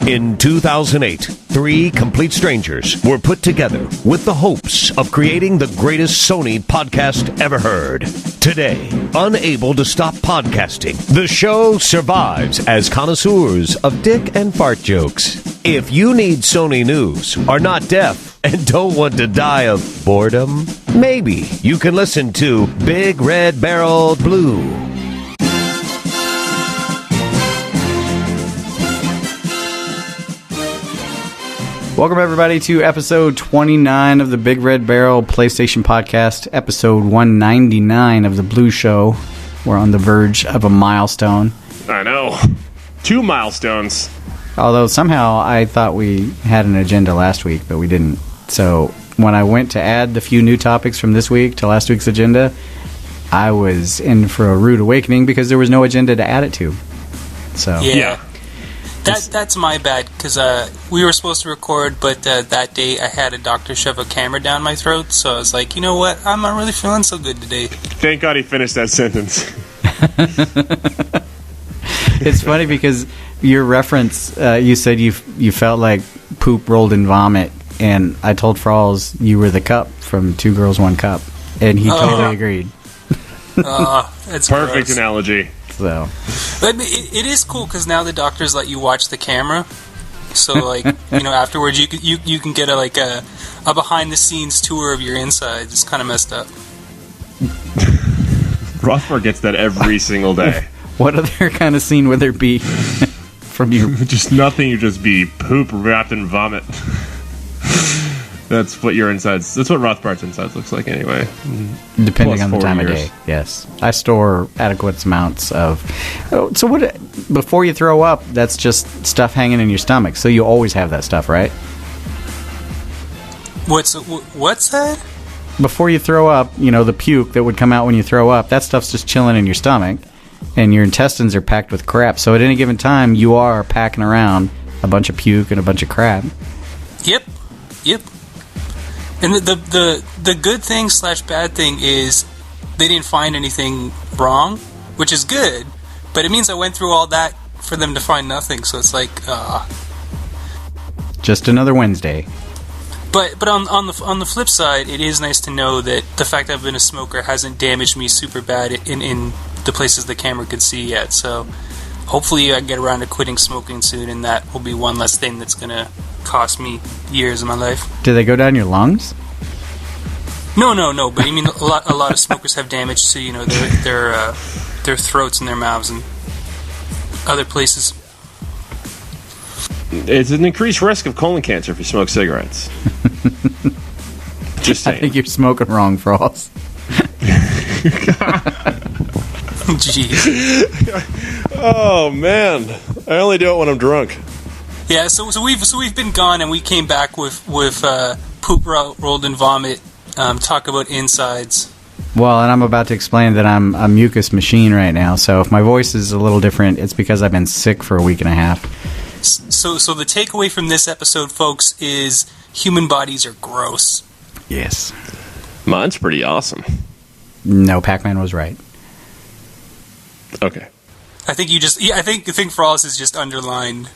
In 2008, three complete strangers were put together with the hopes of creating the greatest Sony podcast ever heard. Today, unable to stop podcasting, the show survives as connoisseurs of dick and fart jokes. If you need Sony news, are not deaf, and don't want to die of boredom, maybe you can listen to BigRedBarel Blu. Welcome, everybody, to episode 29 of the Big Red Barrel PlayStation Podcast, episode 199 of the Blu Show. We're on the verge of a milestone. I know. 2 milestones. Although somehow I thought we had an agenda last week, but we didn't. So when I went to add the few new topics from this week to last week's agenda, I was in for a rude awakening because there was no agenda to add it to. So yeah. That's my bad, because we were supposed to record, but that day I had a doctor shove a camera down my throat, so I was like, you know what, I'm not really feeling so good today. Thank God he finished that sentence. It's funny because your reference, you said you felt like poop rolled in vomit, and I told Frawlz you were the cup from Two Girls, One Cup, and he totally agreed. That's perfect gross. Analogy. So, but it is cool because now the doctors let you watch the camera, so like afterwards you can get a behind the scenes tour of your insides. It's kind of messed up. Rothbart gets that every single day. What other kind of scene would there be from you? Just nothing. You just be poop wrapped in vomit. That's what your insides. That's what Rothbart's insides looks like, anyway. Depending on the time of day. Yes, I store adequate amounts of. Oh, so what? Before you throw up, that's just stuff hanging in your stomach. So you always have that stuff, right? What's that? Before you throw up, the puke that would come out when you throw up. That stuff's just chilling in your stomach, and your intestines are packed with crap. So at any given time, you are packing around a bunch of puke and a bunch of crap. Yep. And the good thing / bad thing is they didn't find anything wrong, which is good, but it means I went through all that for them to find nothing, so it's like just another Wednesday. But on the flip side, it is nice to know that the fact that I've been a smoker hasn't damaged me super bad in the places the camera could see yet, so hopefully I get around to quitting smoking soon, and that will be one less thing that's going to cost me years of my life. Do they go down your lungs? No. But I mean, a lot of smokers have damage to their throats and their mouths and other places. It's an increased risk of colon cancer if you smoke cigarettes. Just saying. I think you're smoking wrong, Frawlz. Jeez. Oh man, I only do it when I'm drunk. Yeah, so we've been gone, and we came back with poop rolled in vomit. Talk about insides. Well, and I'm about to explain that I'm a mucus machine right now. So if my voice is a little different, it's because I've been sick for a week and a half. So the takeaway from this episode, folks, is human bodies are gross. Yes. Mine's pretty awesome. No, Pac-Man was right. Okay. I think I think Frawlz has just underlined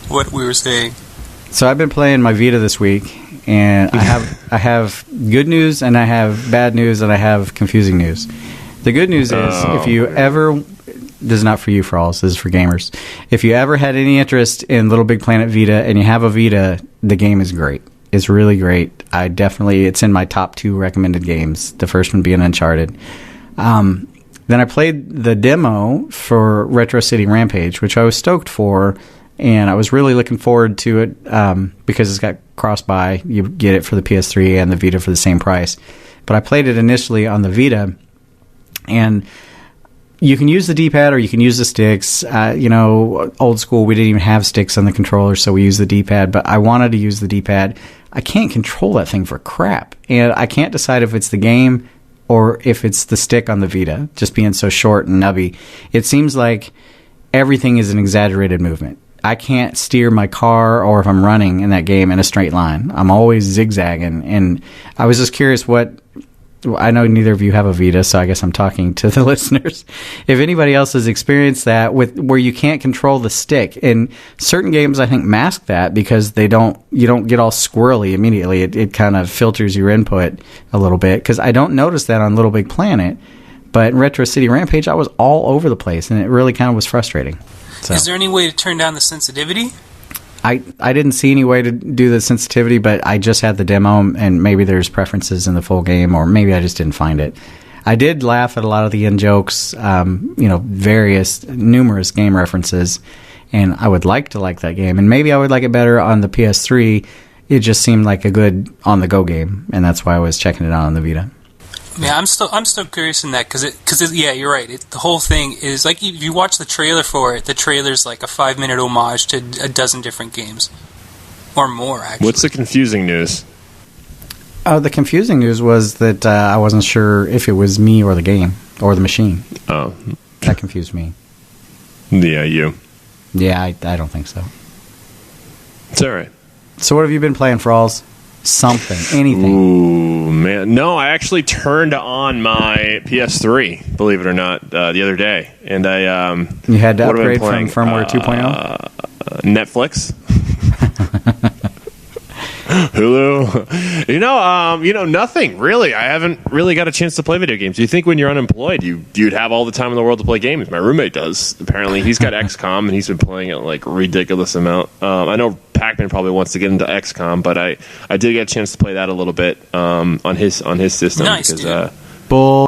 what we were saying. So I've been playing my Vita this week, and I have good news, and I have bad news, and I have confusing news. The good news is, if you ever, this is not for you, Frawlz, this is for gamers. If you ever had any interest in Littlebigplanet Vita, and you have a Vita, the game is great. It's really great. It's in my top 2 recommended games. The first one being Uncharted. Then I played the demo for Retro City Rampage, which I was stoked for, and I was really looking forward to it because it's got cross-buy. You get it for the PS3 and the Vita for the same price. But I played it initially on the Vita, and you can use the D-pad or you can use the sticks. Old school, we didn't even have sticks on the controller, so we used the D-pad, but I wanted to use the D-pad. I can't control that thing for crap, and I can't decide if it's the game or if it's the stick on the Vita, just being so short and nubby. It seems like everything is an exaggerated movement. I can't steer my car or if I'm running in that game in a straight line. I'm always zigzagging, and I was just curious what I know neither of you have a Vita, so I guess I'm talking to the listeners. If anybody else has experienced that where you can't control the stick, and certain games I think mask that because you don't get all squirrely immediately. It kind of filters your input a little bit, because I don't notice that on Little Big Planet, but in Retro City Rampage I was all over the place, and it really kind of was frustrating. So. Is there any way to turn down the sensitivity? I didn't see any way to do the sensitivity, but I just had the demo, and maybe there's preferences in the full game, or maybe I just didn't find it. I did laugh at a lot of the in-jokes, numerous game references, and I would like to like that game, and maybe I would like it better on the PS3. It just seemed like a good on-the-go game, and that's why I was checking it out on the Vita. Yeah, I'm still curious in that because yeah, you're right. The whole thing is like if you watch the trailer for it, the trailer's like a 5-minute homage to a dozen different games, or more. Actually, What's the confusing news? The confusing news was that I wasn't sure if it was me or the game or the machine. Oh, that confused me. Yeah, you. Yeah, I don't think so. It's all right. So what have you been playing, Frawlz? Something, anything. Ooh, man. No, I actually turned on my PS3, believe it or not, the other day. And I You had to upgrade from firmware 2.0? Netflix. Hulu. Nothing, really. I haven't really got a chance to play video games. You think when you're unemployed, you'd have all the time in the world to play games. My roommate does. Apparently, he's got XCOM, and he's been playing it like a ridiculous amount. I know PacMan probably wants to get into XCOM, but I did get a chance to play that a little bit on his system. Nice, because, Bull.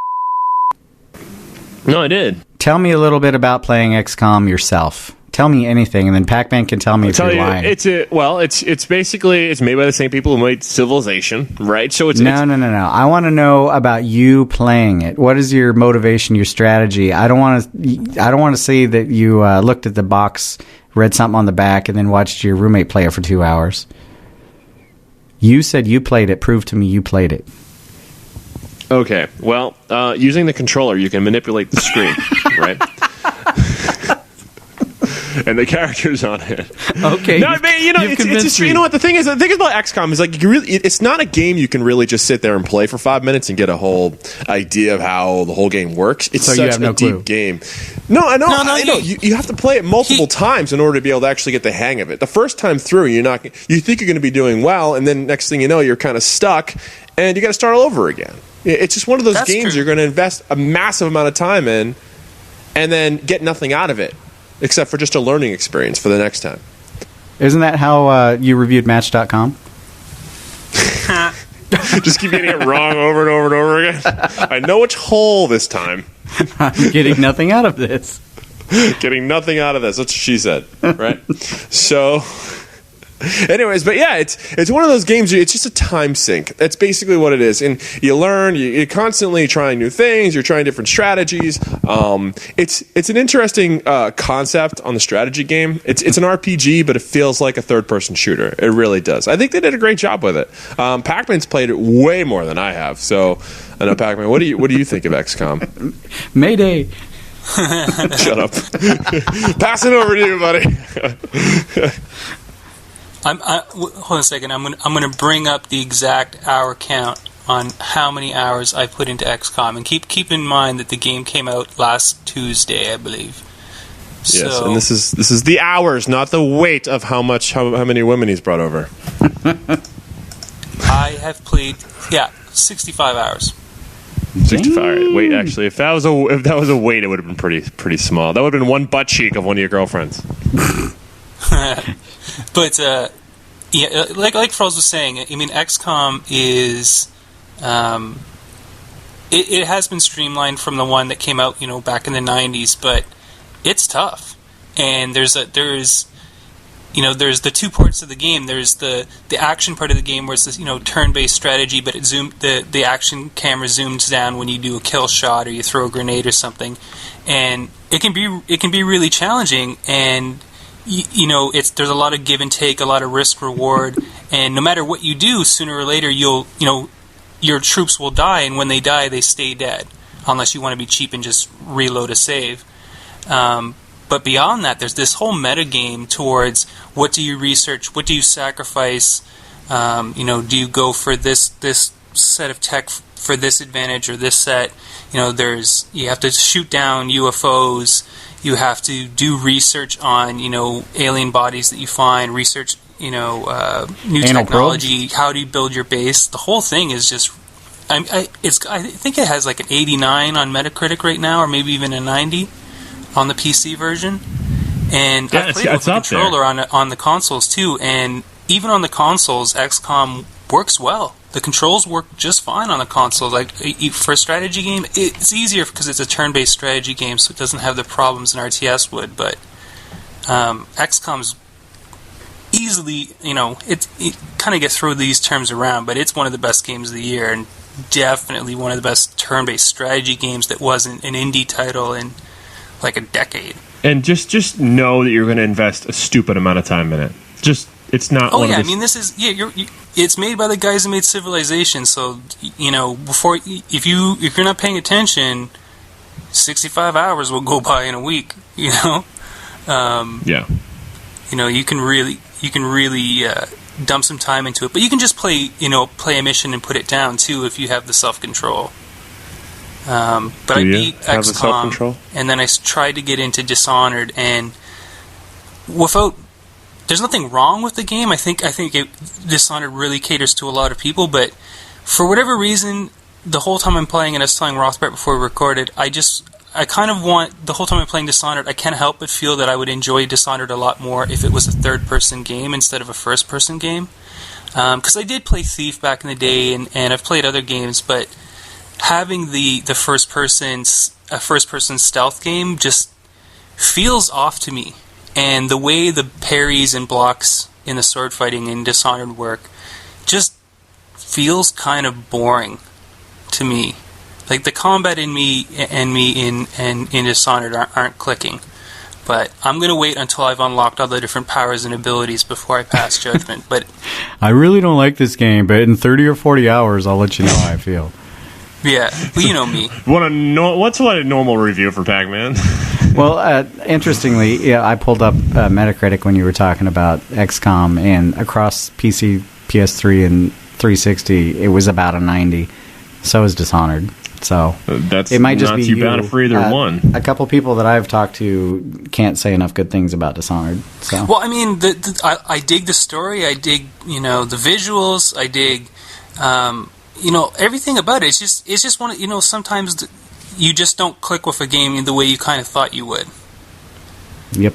No, I did. Tell me a little bit about playing XCOM yourself. Tell me anything, and then Pac-Man can tell me if you're lying. It's basically made by the same people who made Civilization, right? So No. I want to know about you playing it. What is your motivation, your strategy? I don't want to see that you looked at the box, read something on the back, and then watched your roommate play it for 2 hours. You said you played it. Prove to me you played it. Okay. Well, using the controller, you can manipulate the screen, right? And the characters on it. Okay. No, man, it's you know what the thing is about XCOM is like it's not a game you can really just sit there and play for 5 minutes and get a whole idea of how the whole game works. It's such a deep game. No, I know. You have to play it multiple times in order to be able to actually get the hang of it. The first time through, you think you're going to be doing well, and then next thing you know, you're kind of stuck, and you got to start all over again. It's just one of those games you're going to invest a massive amount of time in, and then get nothing out of it. Except for just a learning experience for the next time. Isn't that how you reviewed Match.com? Just keep getting it wrong over and over and over again. I know which hole this time. I'm getting nothing out of this. Getting nothing out of this. That's what she said, right? So... Anyways, but yeah, it's one of those games. It's just a time sink. That's basically what it is. And you learn. You're constantly trying new things. You're trying different strategies. It's an interesting concept on the strategy game. It's an RPG, but it feels like a third-person shooter. It really does. I think they did a great job with it. Pac-Man's played it way more than I have. So I know, Pac-Man. What do you think of XCOM? Mayday. Shut up. Pass it over to you, buddy. Hold on a second. I'm gonna bring up the exact hour count on how many hours I put into XCOM, and keep in mind that the game came out last Tuesday, I believe. Yes, so, and this is the hours, not the weight of how many women he's brought over. I have played 65 hours. 65. Right. Wait, actually, if that was a weight, it would have been pretty small. That would have been one butt cheek of one of your girlfriends. But like Frawlz was saying, I mean, XCOM is it has been streamlined from the one that came out, back in the 90s, but it's tough. And there's the two parts of the game. There's the action part of the game where it's this, turn-based strategy, but the action camera zooms down when you do a kill shot or you throw a grenade or something, and it can be really challenging. And there's a lot of give and take, a lot of risk reward, and no matter what you do, sooner or later your troops will die, and when they die, they stay dead, unless you want to be cheap and just reload a save. But beyond that, there's this whole meta game towards what do you research, what do you sacrifice, do you go for this set of tech for this advantage or this set. You know, you have to shoot down UFOs. You have to do research on, you know, alien bodies that you find. Research, you know, new technology. How do you build your base? The whole thing is just. I think it has like an 89 on Metacritic right now, or maybe even a 90 on the PC version. And I played with the controller on the consoles too, and even on the consoles, XCOM works well. The controls work just fine on the consoles. Like for a strategy game, it's easier because it's a turn-based strategy game, so it doesn't have the problems an RTS would. But XCOM's easily, you know, it kind of gets through these terms around, but it's one of the best games of the year, and definitely one of the best turn-based strategy games that wasn't an indie title in like a decade. And just know that you're going to invest a stupid amount of time in it. It's not. Oh yeah, I mean, this is it's made by the guys who made Civilization, so you know, if you're not paying attention, 65 hours will go by in a week. You know. Yeah. You know, you can really dump some time into it, but you can just play a mission and put it down too if you have the self-control. But I beat XCOM, and then I tried to get into Dishonored, and there's nothing wrong with the game. I think Dishonored really caters to a lot of people, but for whatever reason, the whole time I'm playing, and I was telling Rothbart before we recorded, I kind of want, the whole time I'm playing Dishonored, I can't help but feel that I would enjoy Dishonored a lot more if it was a third-person game instead of a first-person game. Because I did play Thief back in the day, and I've played other games, but having the first-person stealth game just feels off to me. And the way the parries and blocks in the sword fighting in Dishonored work just feels kind of boring to me. Like the combat in Dishonored aren't clicking. But I'm going to wait until I've unlocked all the different powers and abilities before I pass judgment. But I really don't like this game, but in 30 or 40 hours, I'll let you know how I feel. Yeah, well, you know me. What's a normal review for Pac-Man? Well, interestingly, yeah, I pulled up Metacritic when you were talking about XCOM, and across PC, PS3, and 360, it was about a 90. So is Dishonored. So it might just be too bad for either one. A couple people that I've talked to can't say enough good things about Dishonored. So. Well, I mean, I dig the story. I dig, you know, the visuals. I dig, you know, everything about it. It's just one. You know, sometimes you just don't click with a game in the way you kind of thought you would. Yep.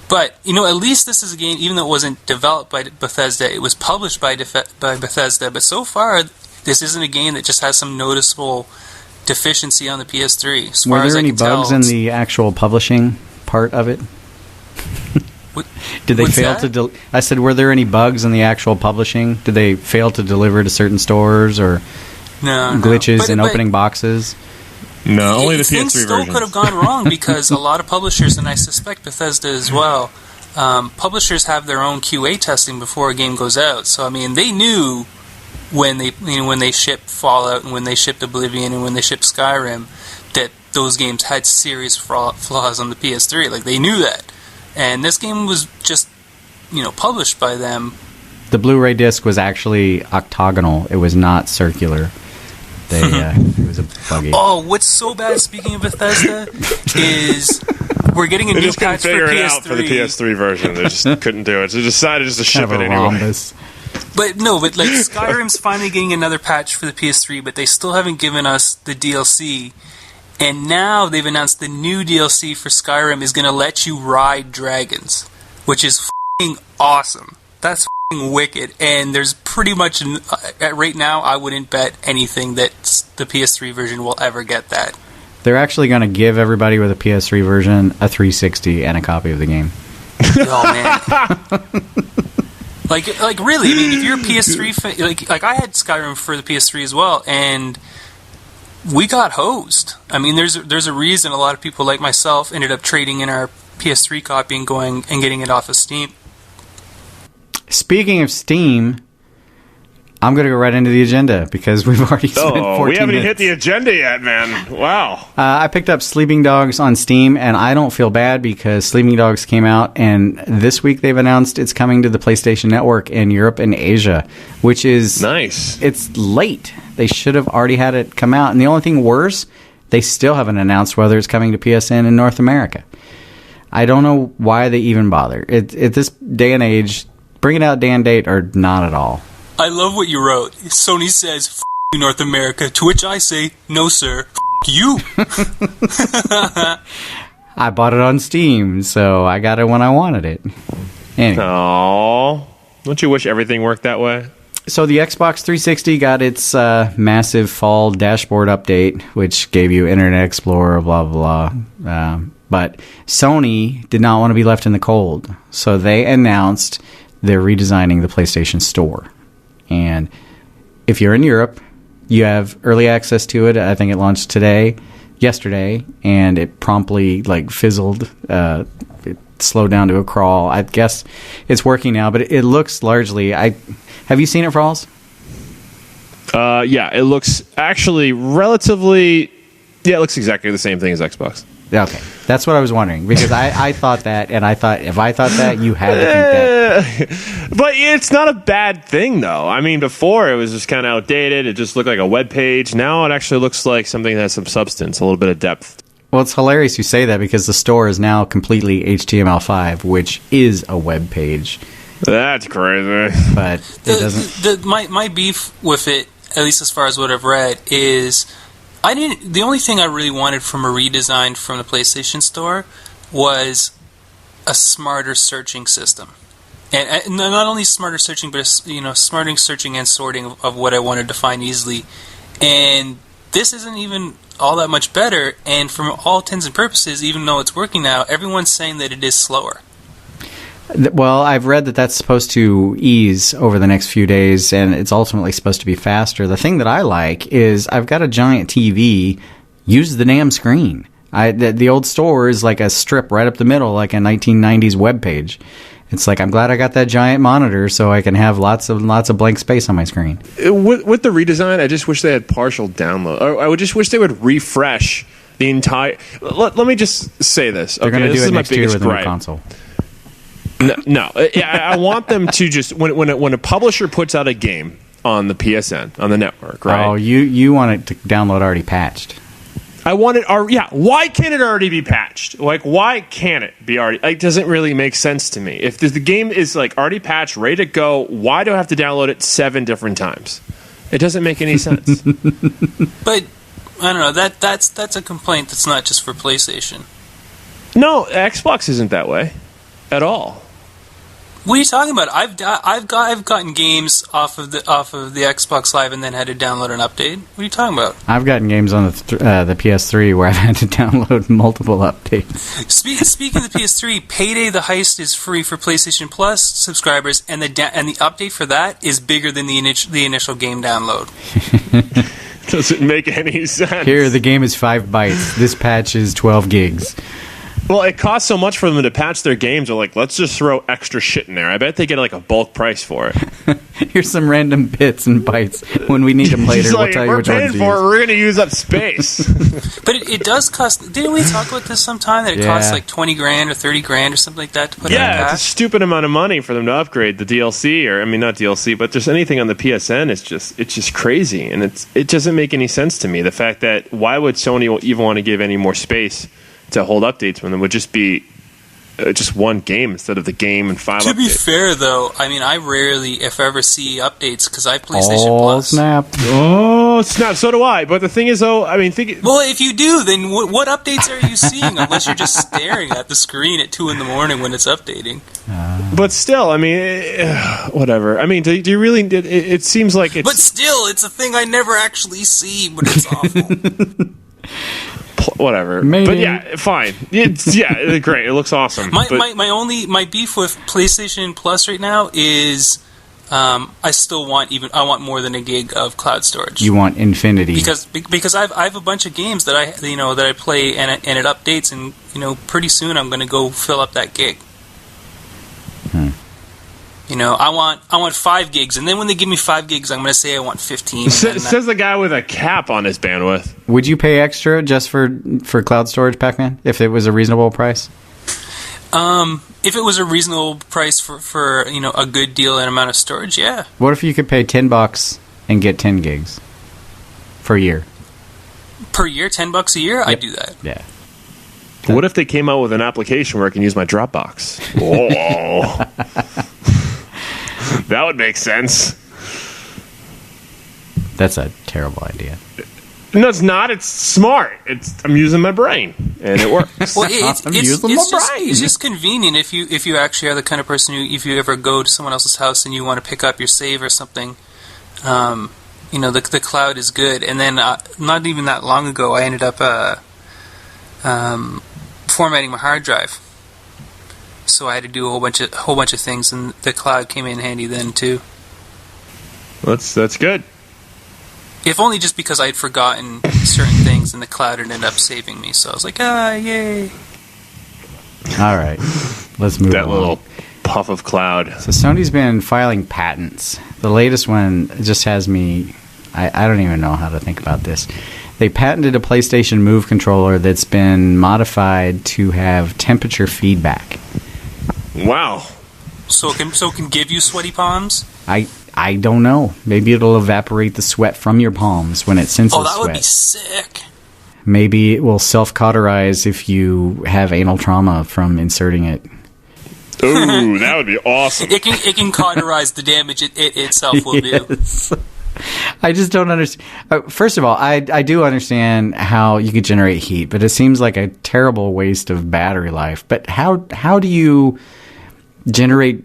But you know, at least this is a game. Even though it wasn't developed by Bethesda, it was published by Bethesda. But so far, this isn't a game that just has some noticeable deficiency on the PS3. Were there any bugs in the actual publishing part of it? Did they fail to? I said, were there any bugs in the actual publishing? Did they fail to deliver to certain stores or glitches in opening boxes? No, only the PS3 version. Things still could have gone wrong because a lot of publishers, and I suspect Bethesda as well, publishers have their own QA testing before a game goes out. So I mean, they knew when they shipped Fallout and when they shipped Oblivion and when they shipped Skyrim that those games had serious flaws on the PS3. Like they knew that. And this game was just, you know, published by them. The Blu-ray disc was actually octagonal. It was not circular. It was a buggy. Oh, what's so bad, speaking of Bethesda, is we're getting a new patch for PS3. They just couldn't figure it out for the PS3 version. They just couldn't do it. So they decided just to ship it anyway. Rhombus. But like Skyrim's finally getting another patch for the PS3, but they still haven't given us the DLC. And now they've announced the new DLC for Skyrim is going to let you ride dragons, which is f***ing awesome. That's f***ing wicked. And there's pretty much, right now, I wouldn't bet anything that the PS3 version will ever get that. They're actually going to give everybody with a PS3 version a 360 and a copy of the game. Oh, man. Like really, I mean, if you're a PS3 fan, like I had Skyrim for the PS3 as well, and we got hosed. I mean, there's a reason a lot of people like myself ended up trading in our PS3 copy and going and getting it off of Steam. Speaking of Steam, I'm going to go right into the agenda because we've already spent 14 we haven't minutes. hit the agenda yet, man. Wow. I picked up Sleeping Dogs on Steam, and I don't feel bad because Sleeping Dogs came out, and this week they've announced it's coming to the PlayStation Network in Europe and Asia, which is... nice. It's late. They should have already had it come out. And the only thing worse, they still haven't announced whether it's coming to PSN in North America. I don't know why they even bother. At this day and age, bring it out day and date or not at all. I love what you wrote. Sony says, "F you, North America," to which I say, "No, sir, F you." I bought it on Steam, so I got it when I wanted it. Anyway. Aww. Don't you wish everything worked that way? So the Xbox 360 got its massive fall dashboard update, which gave you Internet Explorer, blah, blah, blah. But Sony did not want to be left in the cold, so they announced they're redesigning the PlayStation Store. And if you're in Europe, you have early access to it. I think it launched yesterday, and it promptly fizzled. It slowed down to a crawl. I guess it's working now, but it looks largely... Have you seen it, Frawlz? Yeah, it looks actually relatively... Yeah, it looks exactly the same thing as Xbox. Okay, that's what I was wondering, because I thought that, and I thought if I thought that, you had to think that. But it's not a bad thing, though. I mean, before it was just kind of outdated. It just looked like a web page. Now it actually looks like something that has some substance, a little bit of depth. Well, it's hilarious you say that, because the store is now completely HTML5, which is a web page. That's crazy. But it doesn't... My beef with it, at least as far as what I've read, is... The only thing I really wanted from a redesign from the PlayStation Store was a smarter searching system, and not only smarter searching, but smarter searching and sorting of what I wanted to find easily. And this isn't even all that much better. And from all intents and purposes, even though it's working now, everyone's saying that it is slower. Well, I've read that that's supposed to ease over the next few days, and it's ultimately supposed to be faster. The thing that I like is I've got a giant TV. Use the damn screen. The old store is like a strip right up the middle, like a 1990s web page. It's like, I'm glad I got that giant monitor so I can have lots of blank space on my screen. With the redesign, I just wish they had partial download. I would just wish they would refresh the entire... Let me just say this. They're going to do it next year with a new console. No. I want them to just when a publisher puts out a game on the PSN on the network, right? Oh, you want it to download already patched. I want it. Yeah. Why can't it already be patched? Why can't it be already? It doesn't really make sense to me. If the game is already patched, ready to go, why do I have to download it 7 different times? It doesn't make any sense. But I don't know. That's a complaint that's not just for PlayStation. No, Xbox isn't that way at all. What are you talking about? I've gotten games off of the Xbox Live and then had to download an update. What are you talking about? I've gotten games on the PS3 where I've had to download multiple updates. Speaking of the PS3, Payday the Heist is free for PlayStation Plus subscribers, and the update for that is bigger than the initial game download. Doesn't make any sense. Here, the game is 5 bytes. This patch is 12 gigs. Well, it costs so much for them to patch their games. They're like, let's just throw extra shit in there. I bet they get a bulk price for it. Here's some random bits and bytes. When we need them later, we'll tell you which ones to use. We're going to use up space. But it does cost... Didn't we talk about this sometime? That it costs $20,000 or $30,000 or something like that to put in a patch? Yeah, it's a stupid amount of money for them to upgrade the DLC, or not DLC, but just anything on the PSN. It's just crazy, and it doesn't make any sense to me. The fact that why would Sony even want to give any more space to hold updates when it would just be just one game instead of the game and 5 updates. To be fair, though, I mean, I rarely, if ever, see updates because I have PlayStation Plus. Oh, snap. So do I. But the thing is, though, I mean, well, if you do, then what updates are you seeing unless you're just staring at the screen at 2 a.m. when it's updating? But still, I mean, whatever. I mean, do you really... It seems like it's... But still, it's a thing I never actually see, but it's awful. Whatever. Maybe. But yeah, fine. It's great. It looks awesome. My beef with PlayStation Plus right now is I want more than a gig of cloud storage. You want infinity because I have a bunch of games that I play and it updates, and pretty soon I'm going to go fill up that gig. I want 5 gigs, and then when they give me 5 gigs, I'm going to say I want 15. Says the guy with a cap on his bandwidth. Would you pay extra just for cloud storage, Pac-Man, if it was a reasonable price? If it was a reasonable price for a good deal and amount of storage, yeah. What if you could pay $10 and get 10 gigs for a year? Per year, $10 a year? Yep. I'd do that. Yeah. What if they came out with an application where I can use my Dropbox? Oh. That would make sense. That's a terrible idea. No, it's not. It's smart. I'm using my brain, and it works. Well, it's just convenient if you actually are the kind of person who, if you ever go to someone else's house and you want to pick up your save or something, the cloud is good. And then not even that long ago, I ended up formatting my hard drive, so I had to do a whole bunch of things, and the cloud came in handy then too. That's good. If only just because I'd forgotten certain things, and the cloud ended up saving me. So I was like, yay! All right, let's move on. That little puff of cloud. So Sony's been filing patents. The latest one just has me. I don't even know how to think about this. They patented a PlayStation Move controller that's been modified to have temperature feedback. Wow. So it can give you sweaty palms? I don't know. Maybe it'll evaporate the sweat from your palms when it senses sweat. Oh, that would be sick. Maybe it will self-cauterize if you have anal trauma from inserting it. Ooh, that would be awesome. It can cauterize the damage it itself will do. I just don't understand. First of all, I do understand how you could generate heat, but it seems like a terrible waste of battery life. But how do you generate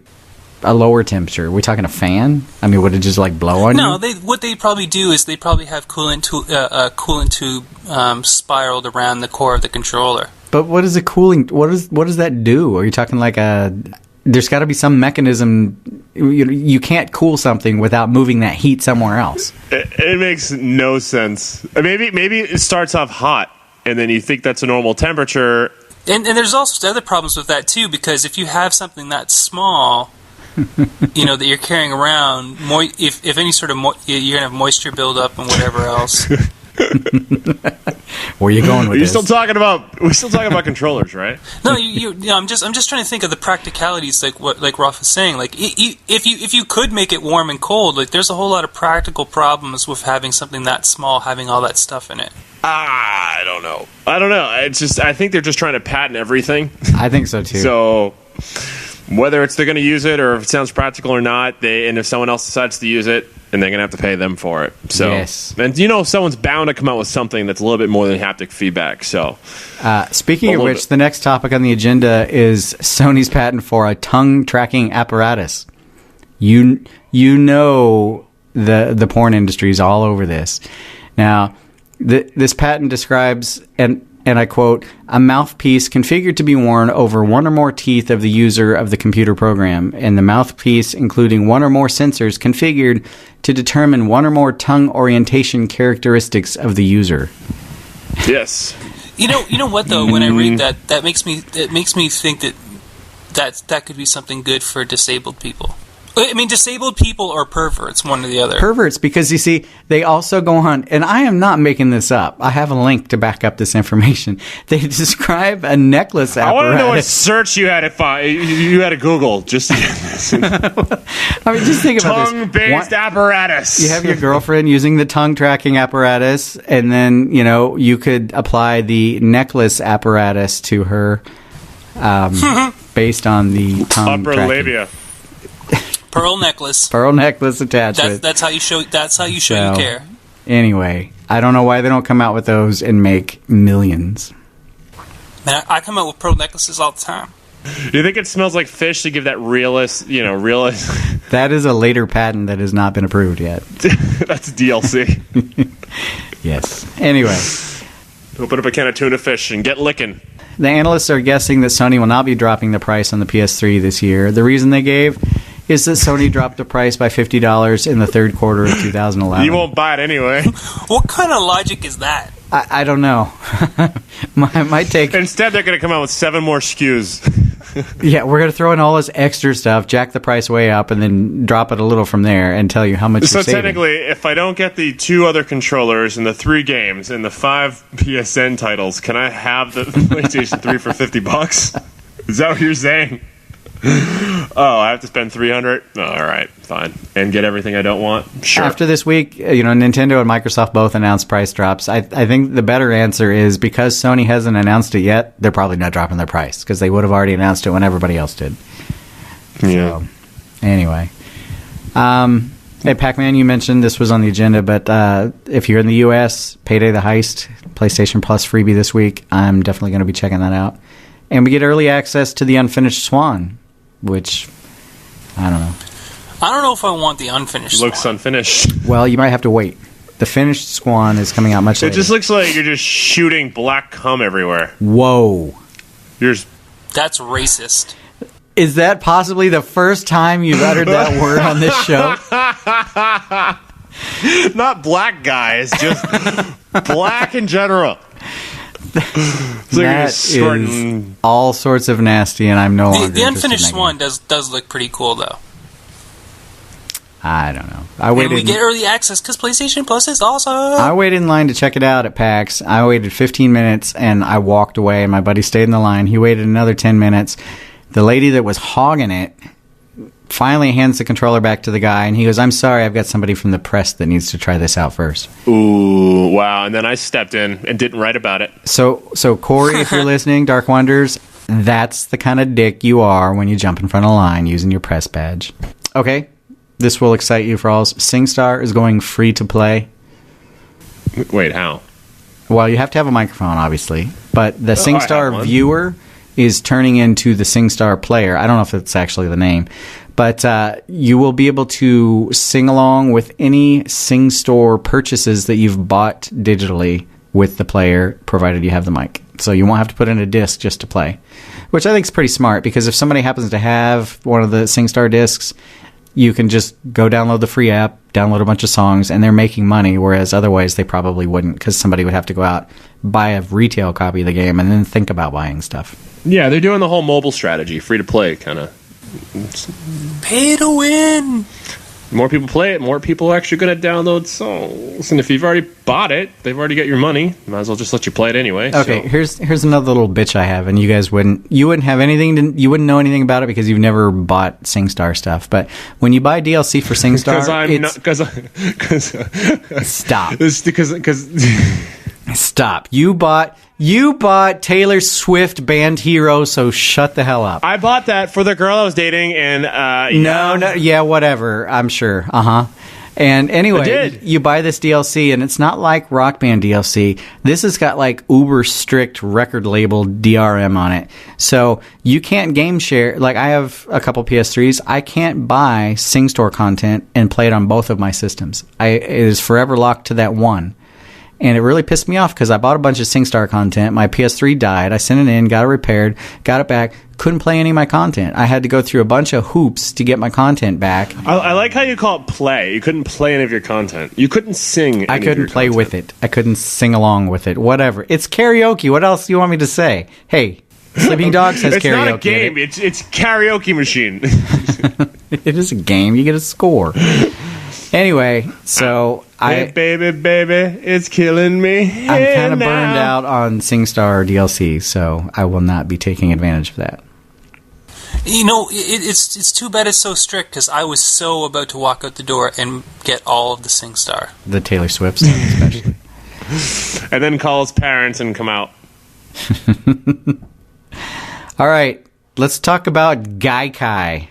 a lower temperature? Are we talking a fan? I mean, would it just blow on you? No, what they probably do is they probably have coolant tube spiraled around the core of the controller. But what is a cooling? What does that do? Are you talking like a? There's got to be some mechanism. You can't cool something without moving that heat somewhere else. It makes no sense. Maybe it starts off hot, and then you think that's a normal temperature. And there's also other problems with that too, because if you have something that small, that you're carrying around, if any sort of you're gonna have moisture buildup and whatever else. Where are you going with this? We're still talking about controllers, right? No, I'm just trying to think of the practicalities, like Rolf was saying. Like, if you could make it warm and cold, there's a whole lot of practical problems with having something that small, having all that stuff in it. I don't know. I think they're just trying to patent everything. I think so too. So whether they're going to use it or if it sounds practical or not, and if someone else decides to use it, and they're going to have to pay them for it. So, yes. And someone's bound to come out with something that's a little bit more than haptic feedback. So, speaking of which, the next topic on the agenda is Sony's patent for a tongue tracking apparatus. The porn industry is all over this. Now, this patent describes and I quote, a mouthpiece configured to be worn over one or more teeth of the user of the computer program, and the mouthpiece including one or more sensors configured to determine one or more tongue orientation characteristics of the user. Yes. You know what though? When I read that makes me think that could be something good for disabled people. I mean, disabled people or perverts, one or the other. Perverts, because you see, they also go on, and I am not making this up. I have a link to back up this information. They describe a necklace apparatus. I want to know what search you had to Google just to get this. I mean, just think about this. Tongue-based apparatus. You have your girlfriend using the tongue tracking apparatus, and then, you could apply the necklace apparatus to her based on the tongue upper tracking. Labia. Pearl necklace attachment. That's how you show you care. Anyway, I don't know why they don't come out with those and make millions. Man, I come out with pearl necklaces all the time. Do you think it smells like fish to give that realist? That is a later patent that has not been approved yet. That's DLC. Yes. Anyway, open up a can of tuna fish and get licking. The analysts are guessing that Sony will not be dropping the price on the PS3 this year. The reason they gave is that Sony dropped the price by $50 in the third quarter of 2011. You won't buy it anyway. What kind of logic is that? I don't know. my take. Instead, they're going to come out with 7 more SKUs. Yeah, we're going to throw in all this extra stuff, jack the price way up, and then drop it a little from there and tell you how much you're saving. So technically, if I don't get the 2 other controllers and the 3 games and the 5 PSN titles, can I have the PlayStation 3 for $50? Is that what you're saying? Oh, I have to spend $300? Oh, all right, fine. And get everything I don't want? Sure. After this week, Nintendo and Microsoft both announced price drops. I think the better answer is because Sony hasn't announced it yet, they're probably not dropping their price because they would have already announced it when everybody else did. Yeah. So, anyway. Hey, Pac-Man, you mentioned this was on the agenda, but if you're in the U.S., Payday the Heist, PlayStation Plus freebie this week. I'm definitely going to be checking that out. And we get early access to the Unfinished Swan, which, I don't know. I don't know if I want the Unfinished Looks Swan. unfinished. Well, you might have to wait. The finished Swan is coming out much later. It just looks like you're just shooting black cum everywhere. Whoa. That's racist. Is that possibly the first time you've uttered that word on this show? Not black guys, just black in general. That is all sorts of nasty, and I'm no longer the Unfinished interested in Swan does look pretty cool, though. I don't know. And we get early access because PlayStation Plus is awesome. I waited in line to check it out at PAX. I waited 15 minutes, and I walked away, and my buddy stayed in the line. He waited another 10 minutes. The lady that was hogging it finally hands the controller back to the guy, and he goes, "I'm sorry, I've got somebody from the press that needs to try this out first." Ooh, wow. And then I stepped in and didn't write about it. So Corey, if you're listening, Dark Wonders, that's the kind of dick you are when you jump in front of the line using your press badge. Okay, this will excite you, Frawlz. Singstar is going free to play. Wait, how? Well, you have to have a microphone, obviously, but the Singstar viewer is turning into the Singstar player. I don't know if it's actually the name, but you will be able to sing along with any Singstar purchases that you've bought digitally with the player, provided you have the mic. So you won't have to put in a disc just to play, which I think is pretty smart, because if somebody happens to have one of the Singstar discs, you can just go download the free app, download a bunch of songs, and they're making money, whereas otherwise they probably wouldn't, because somebody would have to go out, buy a retail copy of the game, and then think about buying stuff. Yeah, they're doing the whole mobile strategy, free to play kind of. Pay to win. More people play it, more people are actually going to download songs. And if you've already bought it, they've already got your money. Might as well just let you play it anyway. Okay, so. Here's another little bitch I have, and you guys wouldn't have anything. You wouldn't know anything about it because you've never bought Singstar stuff. But when you buy DLC for Singstar, stop. It's because stop. You bought Taylor Swift Band Hero, so shut the hell up. I bought that for the girl I was dating, and yeah, whatever. I'm sure. And anyway, you buy this DLC, and it's not like Rock Band DLC. This has got like uber strict record label DRM on it, so you can't game share. Like, I have a couple PS3s. I can't buy Singstar content and play it on both of my systems. It is forever locked to that one. And it really pissed me off because I bought a bunch of Singstar content. My PS3 died. I sent it in, got it repaired, got it back. Couldn't play any of my content. I had to go through a bunch of hoops to get my content back. I like how you call it play. You couldn't play any of your content. You couldn't sing any I couldn't of your play content. with it. I couldn't sing along with it. Whatever. It's karaoke. What else do you want me to say? Hey, Sleeping Dogs has it's karaoke. It's not a game. It's karaoke machine. It is a game. You get a score. Anyway, so hey, baby, it's killing me. I'm kind of burned out on Singstar DLC, so I will not be taking advantage of that. You know, it's too bad it's so strict, because I was so about to walk out the door and get all of the Singstar. The Taylor Swift song, especially. And then call his parents and come out. All right, let's talk about Gaikai.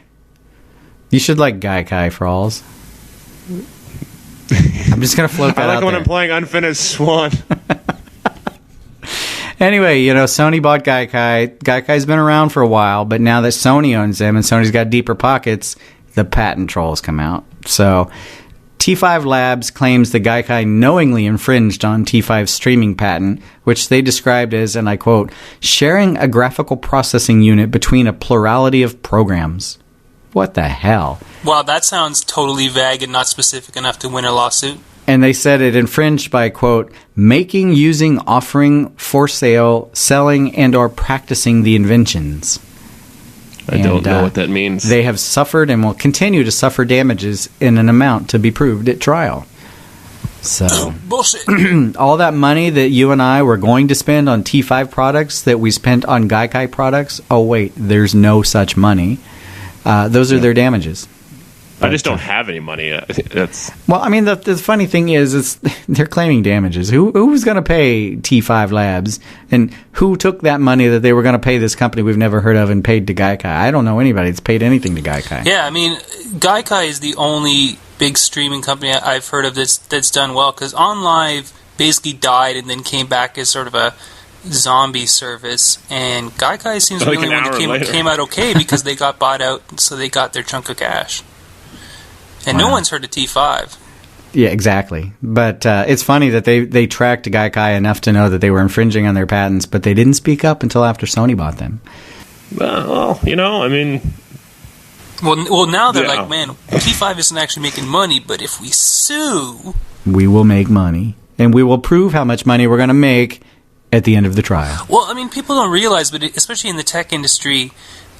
You should like Gaikai, Frawlz. I'm just going to float that out I like when there. I'm playing Unfinished Swan. Anyway, Sony bought Gaikai. Gaikai's been around for a while, but now that Sony owns them and Sony's got deeper pockets, the patent trolls come out. So, T5 Labs claims that Gaikai knowingly infringed on T5's streaming patent, which they described as, and I quote, sharing a graphical processing unit between a plurality of programs. What the hell? Wow, that sounds totally vague and not specific enough to win a lawsuit. And they said it infringed by, quote, making, using, offering, for sale, selling, and or practicing the inventions. I don't know what that means. They have suffered and will continue to suffer damages in an amount to be proved at trial. So, bullshit. All that money that you and I were going to spend on T5 products that we spent on Gaikai products, oh wait, there's no such money. Those are their damages. I just don't have any money. That's well, I mean, the funny thing is they're claiming damages. Who was going to pay T5 Labs, and who took that money that they were going to pay this company we've never heard of and paid to Gaikai? I don't know anybody that's paid anything to Gaikai. Yeah, I mean, Gaikai is the only big streaming company I've heard of that's done well, because OnLive basically died and then came back as sort of a zombie service, and Gaikai seems the only one that came out okay because they got bought out, so they got their chunk of cash. And no one's heard of T5. Yeah, exactly. But it's funny that they tracked Gaikai enough to know that they were infringing on their patents, but they didn't speak up until after Sony bought them. Well, I mean... Well, now they're like, man, T5 isn't actually making money, but if we sue... We will make money. And we will prove how much money we're going to make at the end of the trial. Well, I mean, people don't realize, but especially in the tech industry,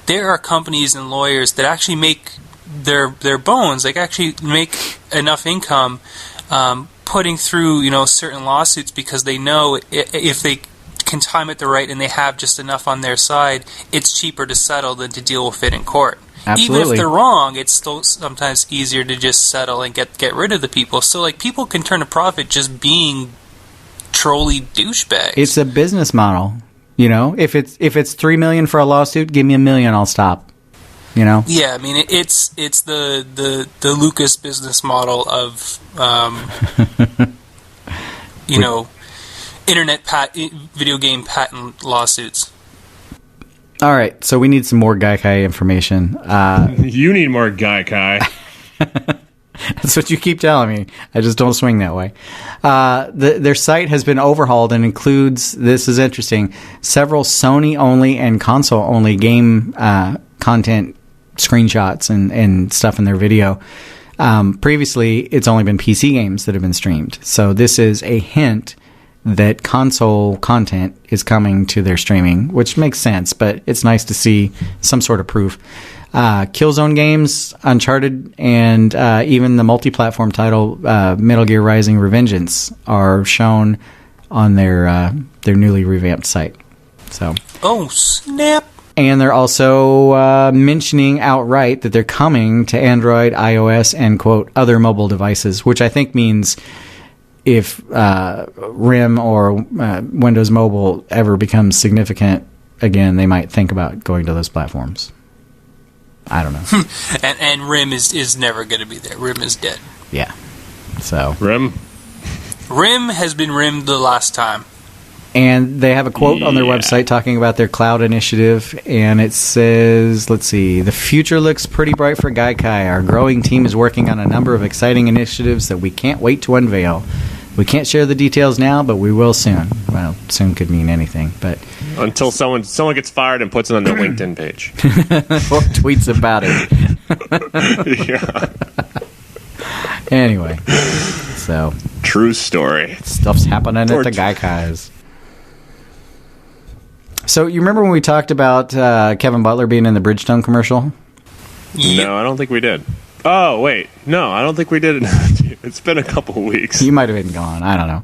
there are companies and lawyers that actually make their bones, like actually make enough income putting through, certain lawsuits, because they know if they can time it the right and they have just enough on their side, it's cheaper to settle than to deal with it in court. Absolutely. Even if they're wrong, it's still sometimes easier to just settle and get rid of the people. So, like, people can turn a profit just being trolly douchebags. It's a business model. If it's $3 million for a lawsuit, give me $1 million, I'll stop. Yeah, I mean, it's the Lucas business model of internet video game patent lawsuits. All right, so we need some more Gaikai information. You need more Gaikai. That's what you keep telling me. I just don't swing that way. Their site has been overhauled and includes, this is interesting, several Sony-only and console-only game content screenshots and stuff in their video. Previously, it's only been PC games that have been streamed. So this is a hint that console content is coming to their streaming, which makes sense, but it's nice to see some sort of proof. Killzone games, Uncharted, and even the multi-platform title Metal Gear Rising: Revengeance are shown on their newly revamped site. So, oh snap! And they're also mentioning outright that they're coming to Android, iOS, and quote other mobile devices, which I think means if RIM or Windows Mobile ever becomes significant again, they might think about going to those platforms. I don't know. and RIM is never going to be there. RIM is dead. Yeah. So RIM has been rimmed the last time. And they have a quote on their website talking about their cloud initiative, and it says, let's see, the future looks pretty bright for Gaikai. Our growing team is working on a number of exciting initiatives that we can't wait to unveil. We can't share the details now, but we will soon. Well, soon could mean anything, but until someone gets fired and puts it on their LinkedIn page or tweets about it. Yeah. Anyway, so true story. Stuff's happening at the Gaikais. So you remember when we talked about Kevin Butler being in the Bridgestone commercial? Yep. No, I don't think we did. Oh, wait. No, I don't think we did. It's been a couple of weeks. You might have been gone. I don't know.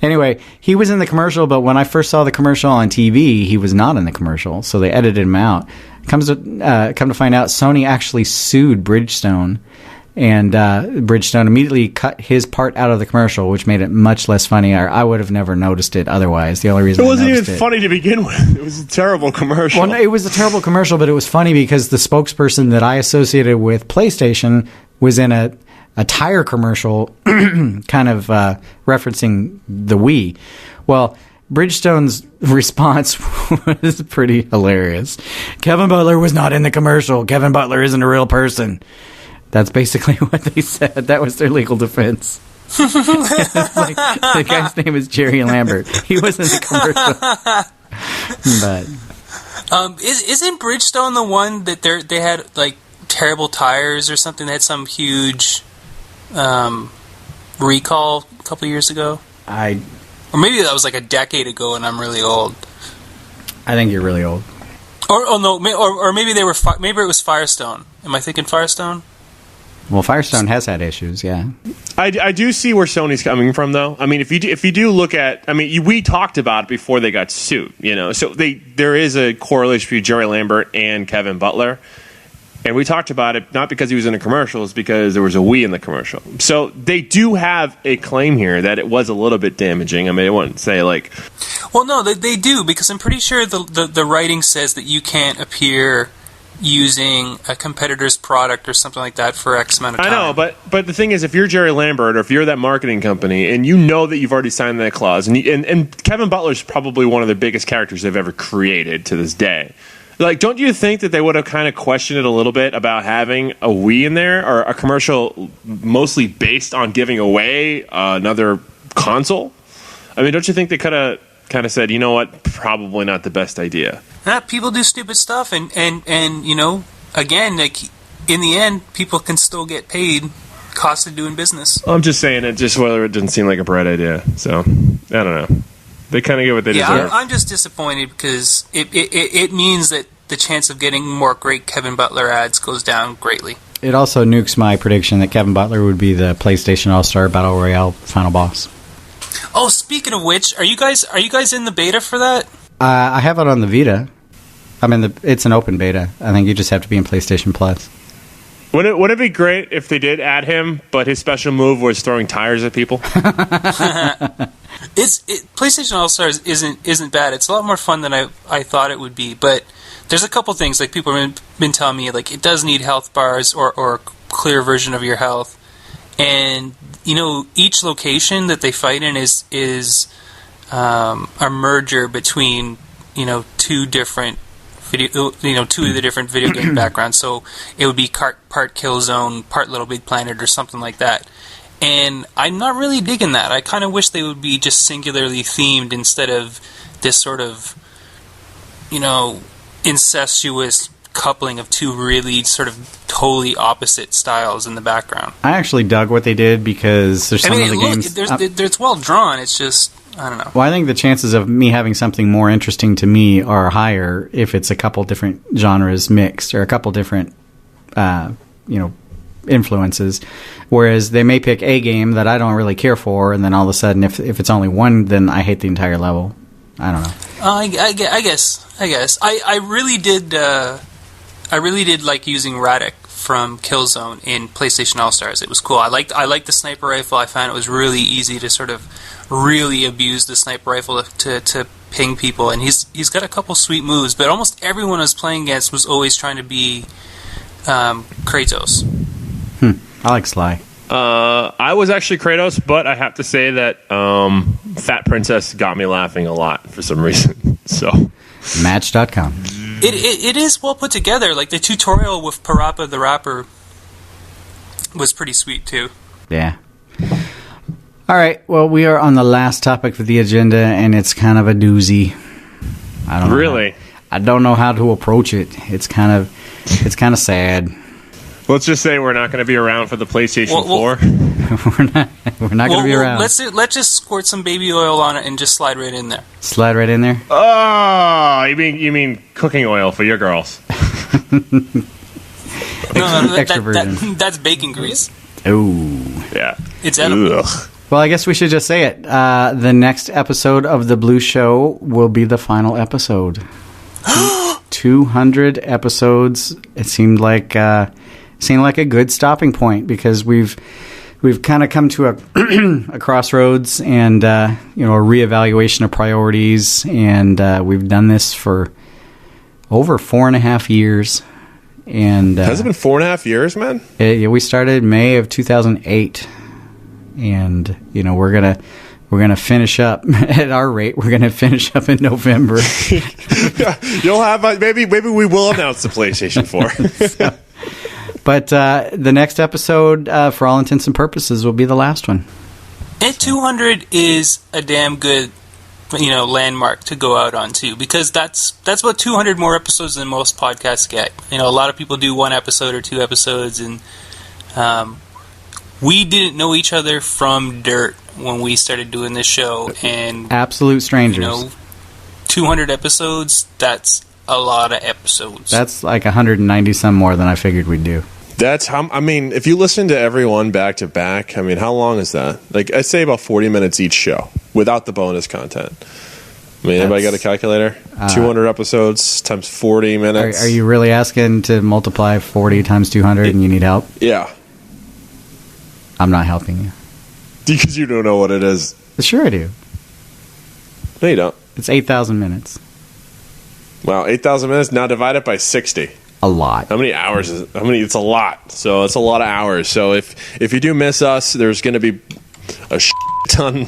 Anyway, he was in the commercial, but when I first saw the commercial on TV, he was not in the commercial, so they edited him out. Come to find out, Sony actually sued Bridgestone, and Bridgestone immediately cut his part out of the commercial, which made it much less funny. I would have never noticed it otherwise. The only reason it wasn't even funny to begin with. It was a terrible commercial. Well, no, it was a terrible commercial, but it was funny because the spokesperson that I associated with PlayStation was in a tire commercial kind of referencing the Wii. Well, Bridgestone's response was pretty hilarious. Kevin Butler was not in the commercial. Kevin Butler isn't a real person. That's basically what they said. That was their legal defense. Like, the guy's name is Jerry Lambert. He was in the commercial. But isn't Bridgestone the one that they had like terrible tires or something? They had some huge recall a couple of years ago. Or maybe that was like a decade ago, and I'm really old. I think you're really old. Or maybe they were. Maybe it was Firestone. Am I thinking Firestone? Well, Firestone has had issues, yeah. I do see where Sony's coming from, though. I mean, if you do look at, I mean, we talked about it before they got sued, you know. So there is a correlation between Jerry Lambert and Kevin Butler, and we talked about it not because he was in a commercial, it's because there was a Wii in the commercial. So they do have a claim here that it was a little bit damaging. I mean, I wouldn't say like. Well, no, they do, because I'm pretty sure the writing says that you can't appear using a competitor's product or something like that for X amount of time. I know, but the thing is, if you're Jerry Lambert or if you're that marketing company and you know that you've already signed that clause, and Kevin Butler's probably one of the biggest characters they've ever created to this day. Like, don't you think that they would have kind of questioned it a little bit about having a Wii in there or a commercial mostly based on giving away another console? I mean, don't you think they could have kind of said, you know what, probably not the best idea? People do stupid stuff, and you know, again, like in the end, people can still get paid cost of doing business. I'm just saying it, just whether it didn't seem like a bright idea. So I don't know. They kind of get what they deserve. I'm just disappointed because it means that the chance of getting more great Kevin Butler ads goes down greatly. It also nukes my prediction that Kevin Butler would be the PlayStation All-Star Battle Royale final boss. Oh, speaking of which, are you guys in the beta for that? I have it on the Vita. I mean, it's an open beta. I think you just have to be in PlayStation Plus. Would it be great if they did add him, but his special move was throwing tires at people? PlayStation All Stars isn't bad. It's a lot more fun than I thought it would be. But there's a couple things like people have been telling me, like it does need health bars or a clear version of your health, and you know each location that they fight in is a merger between two different two of the different video game backgrounds. So it would be part Killzone, part Littlebigplanet, or something like that. And I'm not really digging that. I kind of wish they would be just singularly themed instead of this sort of, incestuous coupling of two really sort of totally opposite styles in the background. I actually dug what they did because there's some of the games... It's well drawn. It's just... I don't know. Well, I think the chances of me having something more interesting to me are higher if it's a couple different genres mixed or a couple different, influences. Whereas they may pick a game that I don't really care for, and then all of a sudden, if it's only one, then I hate the entire level. I don't know. I guess. I really did. I really did like using Radek from Killzone in PlayStation All Stars. It was cool. I liked the sniper rifle. I found it was really easy to sort of really abuse the sniper rifle to ping people, and he's got a couple sweet moves, but almost everyone I was playing against was always trying to be Kratos. I like Sly. I was actually Kratos, but I have to say that Fat Princess got me laughing a lot for some reason. So Match.com. It is well put together. Like the tutorial with Parappa the Rapper was pretty sweet too. Yeah. All right, well, we are on the last topic of the agenda, and it's kind of a doozy. I don't know how to approach it. It's kind of sad. Let's just say we're not going to be around for the PlayStation 4. we're not going to be around. Let's just squirt some baby oil on it and just slide right in there. Slide right in there? Oh, you mean cooking oil for your girls? That's bacon grease. Oh, yeah, it's edible. Ugh. Well, I guess we should just say it. The next episode of the Blu Show will be the final episode. 200 episodes. It seemed like a good stopping point because we've kind of come to a crossroads and a reevaluation of priorities, and we've done this for over 4.5 years. And has it been 4.5 years, man? We started May of 2008. And we're gonna finish up at our rate. We're gonna finish up in November. You'll have maybe we will announce the PlayStation 4. But the next episode, for all intents and purposes, will be the last one. And 200 is a damn good, landmark to go out on too, because that's about 200 more episodes than most podcasts get. A lot of people do one episode or two episodes, and we didn't know each other from dirt when we started doing this show, and absolute strangers. 200 episodes, that's a lot of episodes. That's like 190 some more than I figured we'd do. That's how, I mean, if you listen to every one back to back, I mean, how long is that? Like, I'd say about 40 minutes each show without the bonus content. I mean, anybody got a calculator? 200 episodes times 40 minutes. Are you really asking to multiply 40 times 200 and you need help? Yeah. I'm not helping you. Because you don't know what it is. Sure I do. No, you don't. It's 8,000 minutes. Wow, 8,000 minutes? Now divide it by 60. A lot. How many hours is it? It's a lot. So it's a lot of hours. So if you do miss us, there's going to be a ton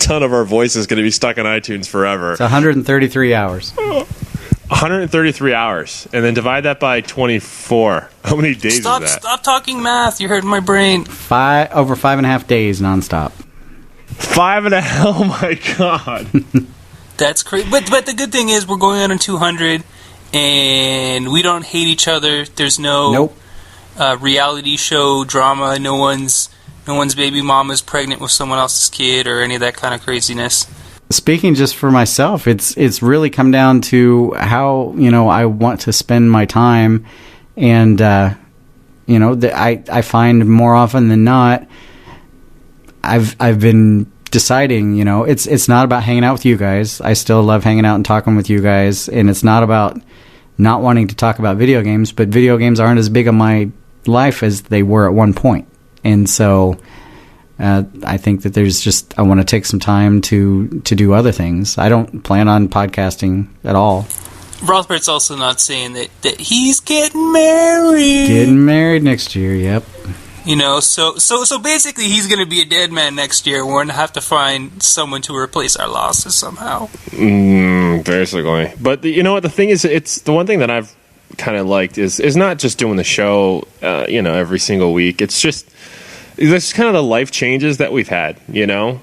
ton of our voices going to be stuck in iTunes forever. It's 133 hours. 133 hours. And then divide that by 24. How many days is that? Stop talking math. You're hurting my brain. Over 5.5 days nonstop. 5.5? Oh my God. That's crazy. But the good thing is we're going on 200 and we don't hate each other. There's no reality show drama. No one's baby mama's pregnant with someone else's kid or any of that kind of craziness. Speaking just for myself, it's really come down to how, I want to spend my time, and I find more often than not I've been deciding, it's not about hanging out with you guys. I still love hanging out and talking with you guys, and it's not about not wanting to talk about video games, but video games aren't as big of my life as they were at one point. And so I think that I want to take some time to do other things. I don't plan on podcasting at all. Rothbart's also not saying that he's getting married. Getting married next year, yep. So basically he's going to be a dead man next year. We're going to have to find someone to replace our losses somehow. Basically. But the thing is, it's the one thing that I've kind of liked is not just doing the show, every single week. It's just kind of the life changes that we've had,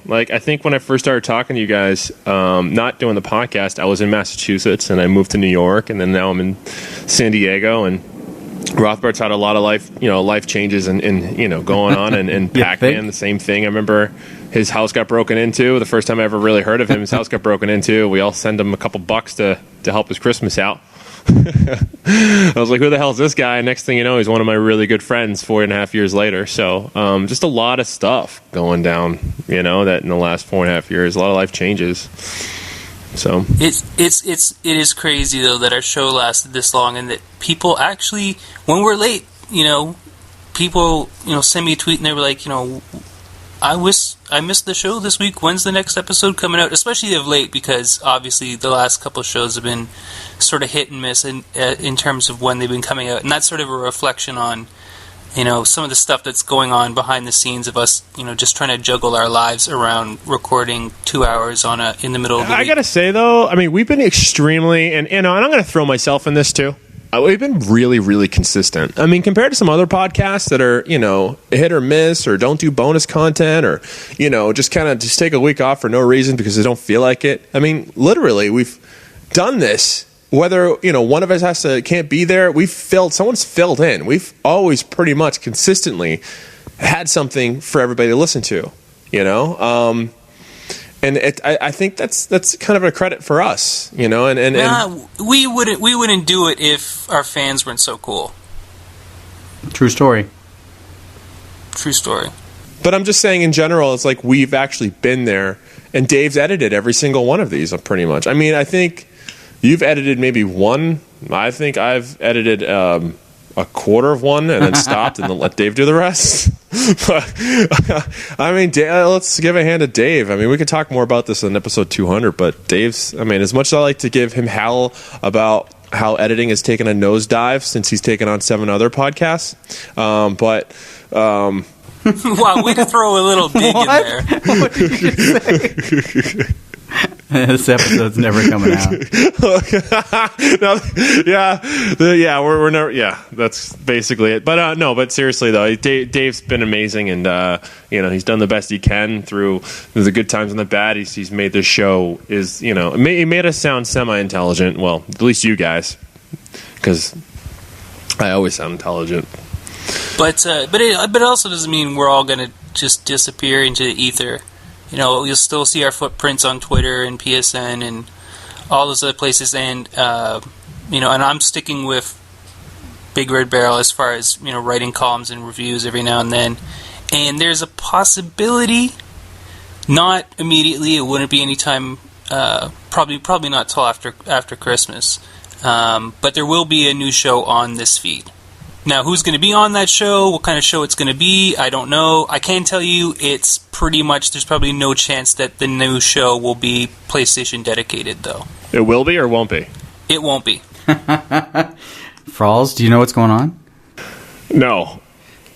Like, I think when I first started talking to you guys, not doing the podcast, I was in Massachusetts, and I moved to New York, and then now I'm in San Diego, and Rothbart's had a lot of life changes and going on, and Pac-Man, the same thing. I remember his house got broken into. The first time I ever really heard of him, his house got broken into. We all send him a couple bucks to help his Christmas out. I was like, who the hell is this guy? Next thing you know, he's one of my really good friends 4.5 years later. So just a lot of stuff going down, that in the last 4.5 years, a lot of life changes. So it is crazy though that our show lasted this long, and that people actually, when we're late, people send me a tweet and they were like, I missed the show this week. When's the next episode coming out? Especially of late, because obviously the last couple of shows have been sort of hit and miss in terms of when they've been coming out, and that's sort of a reflection on some of the stuff that's going on behind the scenes of us, just trying to juggle our lives around recording 2 hours in the middle of the week. I gotta say though, I mean, we've been extremely, and I'm gonna throw myself in this too. We've been really, really consistent. I mean, compared to some other podcasts that are, hit or miss, or don't do bonus content, or, just take a week off for no reason because they don't feel like it. I mean, literally, we've done this. Whether, one of us can't be there, someone's filled in. We've always pretty much consistently had something for everybody to listen to, and I think that's kind of a credit for us, and we wouldn't do it if our fans weren't so cool. True story. But I'm just saying in general, it's like we've actually been there, and Dave's edited every single one of these pretty much. I mean, I think you've edited maybe one. I think I've edited a quarter of one and then stopped and then let Dave do the rest. But, I mean, let's give a hand to Dave. I mean, we could talk more about this in episode 200, but Dave's, I mean, as much as I like to give him hell about how editing has taken a nosedive since he's taken on 7 other podcasts, Wow, way to throw a little dig in there. What did you just say? This episode's never coming out. We're never. Yeah, that's basically it. But but seriously though, Dave's been amazing, and he's done the best he can through the good times and the bad. He's made this show he made us sound semi-intelligent. Well, at least you guys, because I always sound intelligent. But it also doesn't mean we're all going to just disappear into the ether. You'll still see our footprints on Twitter and PSN and all those other places, and and I'm sticking with BigRedBarel as far as writing columns and reviews every now and then. And there's a possibility, not immediately, it wouldn't be anytime, probably not till after Christmas, but there will be a new show on this feed. Now, who's going to be on that show, what kind of show it's going to be, I don't know. I can tell you it's pretty much, there's probably no chance that the new show will be PlayStation dedicated, though. It will be or won't be? It won't be. Frawlz, do you know what's going on? No,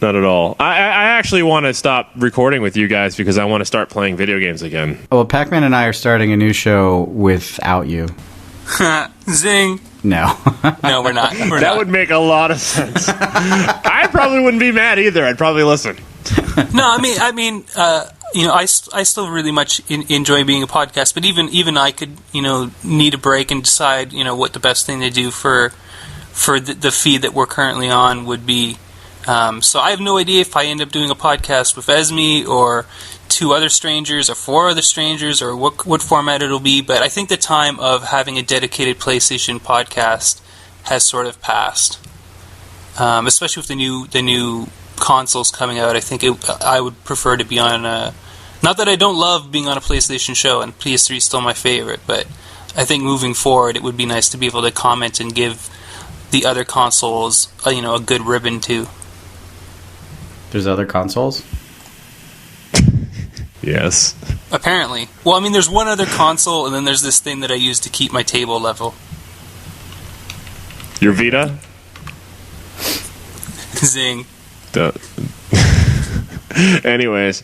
not at all. I actually want to stop recording with you guys because I want to start playing video games again. Well, Pac-Man and I are starting a new show without you. Zing. No. No, we're not. That would make a lot of sense. I probably wouldn't be mad either. I'd probably listen. No, I mean, I still really much enjoy being a podcast, but even I could, need a break and decide, what the best thing to do for the feed that we're currently on would be. So I have no idea if I end up doing a podcast with Esme or 2 other strangers or 4 other strangers or what format it'll be, but I think the time of having a dedicated PlayStation podcast has sort of passed. Especially with the new consoles coming out, I think I would prefer to be on a... Not that I don't love being on a PlayStation show, and PS3 is still my favorite, but I think moving forward it would be nice to be able to comment and give the other consoles a good ribbon too. There's other consoles? Yes. Apparently. Well, I mean, there's one other console, and then there's this thing that I use to keep my table level. Your Vita? Zing. Anyways,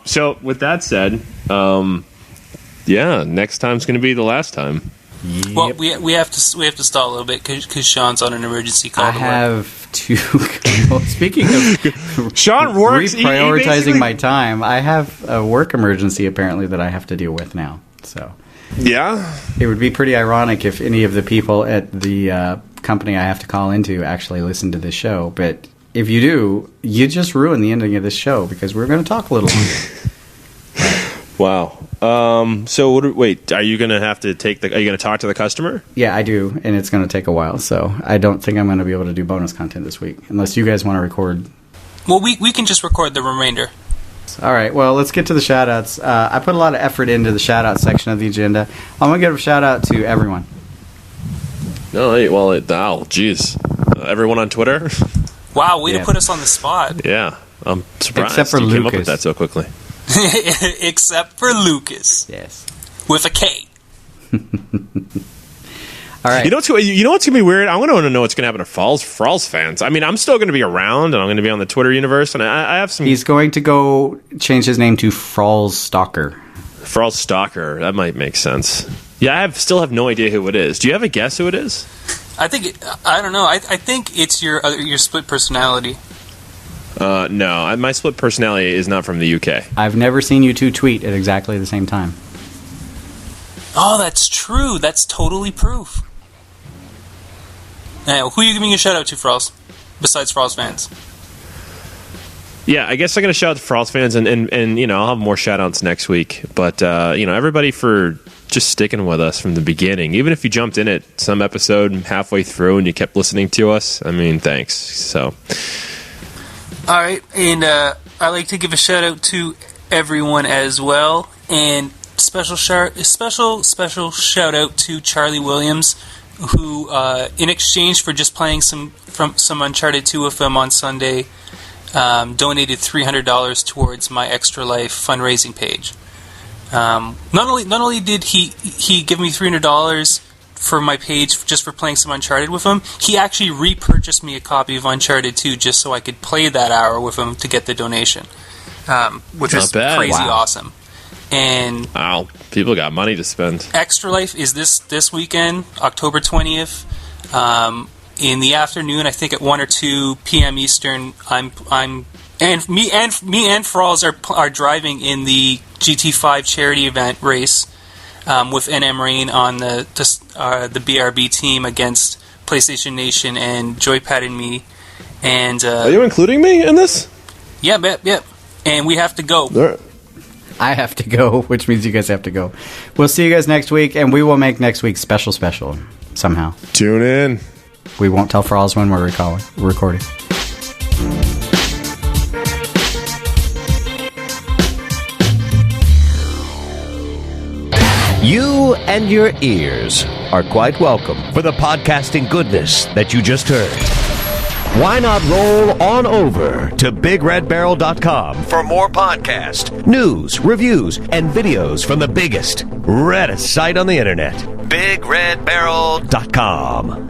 so with that said, next time's going to be the last time. Yep. Well, we have to stall a little bit because Sean's on an emergency call. I have to. Well, speaking of Sean works reprioritizing my time, I have a work emergency apparently that I have to deal with now. So yeah, it would be pretty ironic if any of the people at the company I have to call into actually listen to this show. But if you do, you just ruin the ending of this show because we're going to talk a little longer. Wow. So wait, are you going to have to are you going to talk to the customer? Yeah, I do, and it's going to take a while, so I don't think I'm going to be able to do bonus content this week, unless you guys want to record. Well, we can just record the remainder. All right, well, let's get to the shout-outs. I put a lot of effort into the shout-out section of the agenda. I'm going to give a shout-out to everyone. No, geez. Everyone on Twitter? Wow, way to put us on the spot. Yeah, I'm surprised Except for you Lucas. came up with that so quickly. Except for Lucas. Yes. With a K. All right. You know what's going to be weird? I want to know what's going to happen to Frawlz fans. I mean, I'm still going to be around, and I'm going to be on the Twitter universe, and I have some... He's going to go change his name to Frawlz Stalker. Frawlz Stalker. That might make sense. Yeah, I still have no idea who it is. Do you have a guess who it is? I don't know. I think it's your split personality. No, my split personality is not from the UK. I've never seen you two tweet at exactly the same time. Oh, that's true. That's totally proof. Now, who are you giving a shout out to, Frawlz? Besides Frawlz fans. Yeah, I guess I'm going to shout out to Frawlz fans, and I'll have more shout outs next week. But, everybody for just sticking with us from the beginning. Even if you jumped in at some episode halfway through and you kept listening to us, I mean, thanks. So... All right, and I like to give a shout out to everyone as well, and special shout out to Charlie Williams, who, in exchange for just playing some Uncharted 2 with him on Sunday, donated $300 towards my Extra Life fundraising page. Not only did he give me $300 for my page just for playing some Uncharted with him, he actually repurchased me a copy of Uncharted 2 just so I could play that hour with him to get the donation, which was crazy awesome. And wow, people got money to spend. Extra Life is this weekend, October 20th, in the afternoon. I think at 1 or 2 p.m. Eastern. Me and Frawlz are driving in the GT5 charity event race. With NM Rain on the BRB team against PlayStation Nation and Joypad and me. And are you including me in this? Yep. And we have to go. Right. I have to go, which means you guys have to go. We'll see you guys next week, and we will make next week special somehow. Tune in. We won't tell Frawlz when we're recording. You and your ears are quite welcome for the podcasting goodness that you just heard. Why not roll on over to BigRedBarel.com for more podcasts, news, reviews, and videos from the biggest, reddest site on the internet, BigRedBarel.com.